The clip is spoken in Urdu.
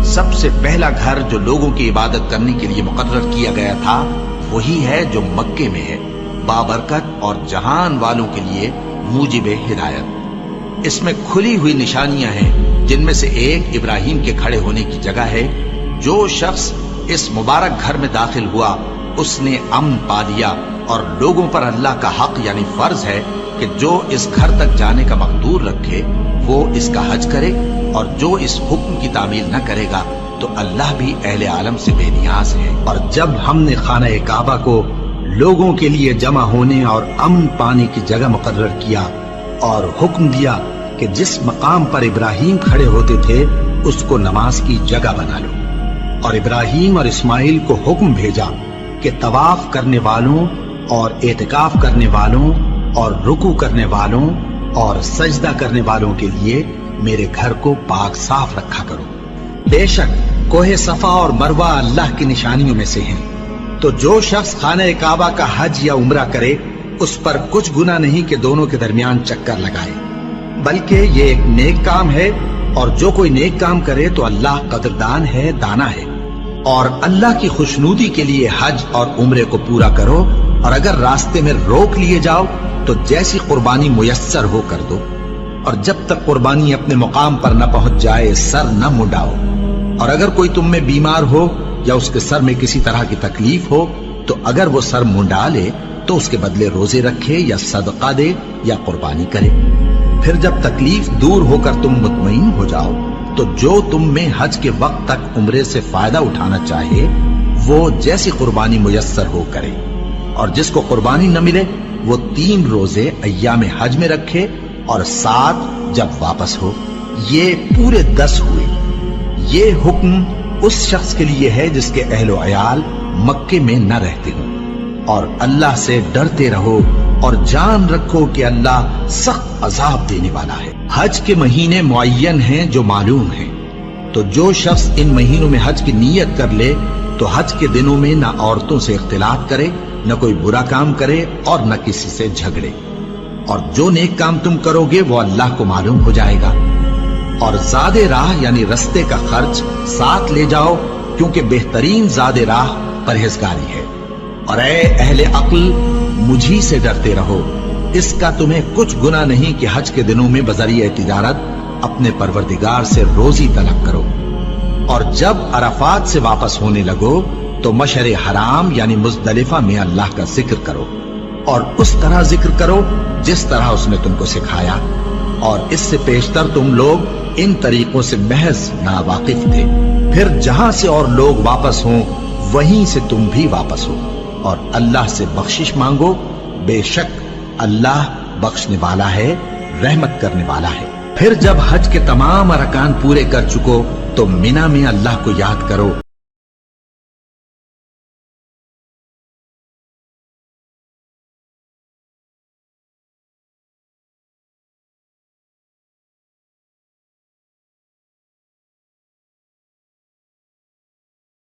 سب سے پہلا گھر جو لوگوں کی عبادت کرنے کے لیے مقرر کیا گیا تھا وہی ہے جو مکے میں ہے، بابرکت اور جہان والوں کے لیے موجب ہدایت۔ اس میں کھلی ہوئی نشانیاں ہیں، جن میں سے ایک ابراہیم کے کھڑے ہونے کی جگہ ہے۔ جو شخص اس مبارک گھر میں داخل ہوا اس نے امن پا لیا، اور لوگوں پر اللہ کا حق یعنی فرض ہے کہ جو اس گھر تک جانے کا مقدور رکھے وہ اس کا حج کرے، اور جو اس حکم کی تعمیل نہ کرے گا تو اللہ بھی اہل عالم سے بے نیاز ہے۔ اور جب ہم نے خانہ کعبہ کو لوگوں کے لیے جمع ہونے اور امن پانے کی جگہ مقرر کیا اور حکم دیا کہ جس مقام پر ابراہیم کھڑے ہوتے تھے اس کو نماز کی جگہ بنا لو، اور ابراہیم اور اسماعیل کو حکم بھیجا کہ طواف کرنے والوں اور اعتکاف کرنے والوں اور رکوع کرنے والوں اور سجدہ کرنے والوں کے لیے میرے گھر کو پاک صاف رکھا کرو۔ بے شک کوہ صفا اور مروہ اللہ کی نشانیوں میں سے ہیں، تو جو شخص خانہ کعبہ کا حج یا عمرہ کرے اس پر کچھ گناہ نہیں کہ دونوں کے درمیان چکر لگائے، بلکہ یہ ایک نیک کام ہے، اور جو کوئی نیک کام کرے تو اللہ قدردان ہے، دانا ہے۔ اور اللہ کی خوشنودی کے لیے حج اور عمرے کو پورا کرو، اور اگر راستے میں روک لیے جاؤ تو جیسی قربانی میسر ہو کر دو، اور جب تک قربانی اپنے مقام پر نہ پہنچ جائے سر نہ منڈاؤ۔ اور اگر کوئی تم میں بیمار ہو یا اس کے سر میں کسی طرح کی تکلیف ہو تو اگر وہ سر منڈا لے تو اس کے بدلے روزے رکھے یا صدقہ دے یا قربانی کرے۔ پھر جب تکلیف دور ہو کر تم مطمئن ہو جاؤ تو جو تم میں حج کے وقت تک عمرے سے فائدہ اٹھانا چاہے وہ جیسی قربانی میسر ہو کرے، اور جس کو قربانی نہ ملے وہ 3 روزے ایام حج میں رکھے اور 7 جب واپس ہو۔ یہ پورے 10 ہوئے۔ یہ حکم اس شخص کے لیے ہے جس کے اہل و عیال مکے میں نہ رہتے ہوں۔ اور اللہ سے ڈرتے رہو اور جان رکھو کہ اللہ سخت عذاب دینے والا ہے۔ حج کے مہینے معین ہیں جو معلوم ہیں، تو جو شخص ان مہینوں میں حج کی نیت کر لے تو حج کے دنوں میں نہ عورتوں سے اختلاط کرے، نہ کوئی برا کام کرے اور نہ کسی سے جھگڑے۔ اور جو نیک کام تم کرو گے وہ اللہ کو معلوم ہو جائے گا۔ اور زاد راہ یعنی رستے کا خرچ ساتھ لے جاؤ، کیونکہ بہترین زاد راہ پرہیزگاری ہے۔ اور اے اہل عقل مجھی سے ڈرتے رہو، اس کا تمہیں کچھ گناہ نہیں کہ حج کے دنوں میں بذریعہ تجارت اپنے پروردگار سے روزی طلب کرو۔ اور جب عرفات سے واپس ہونے لگو تو مشعر حرام یعنی مزدلفہ میں اللہ کا ذکر کرو، اور اس طرح ذکر کرو جس طرح اس نے تم کو سکھایا، اور اس سے پیشتر تم لوگ ان طریقوں سے محض ناواقف تھے۔ پھر جہاں سے اور لوگ واپس ہوں وہیں سے تم بھی واپس ہو، اور اللہ سے بخشش مانگو، بے شک اللہ بخشنے والا ہے، رحمت کرنے والا ہے۔ پھر جب حج کے تمام ارکان پورے کر چکو تو منی میں اللہ کو یاد کرو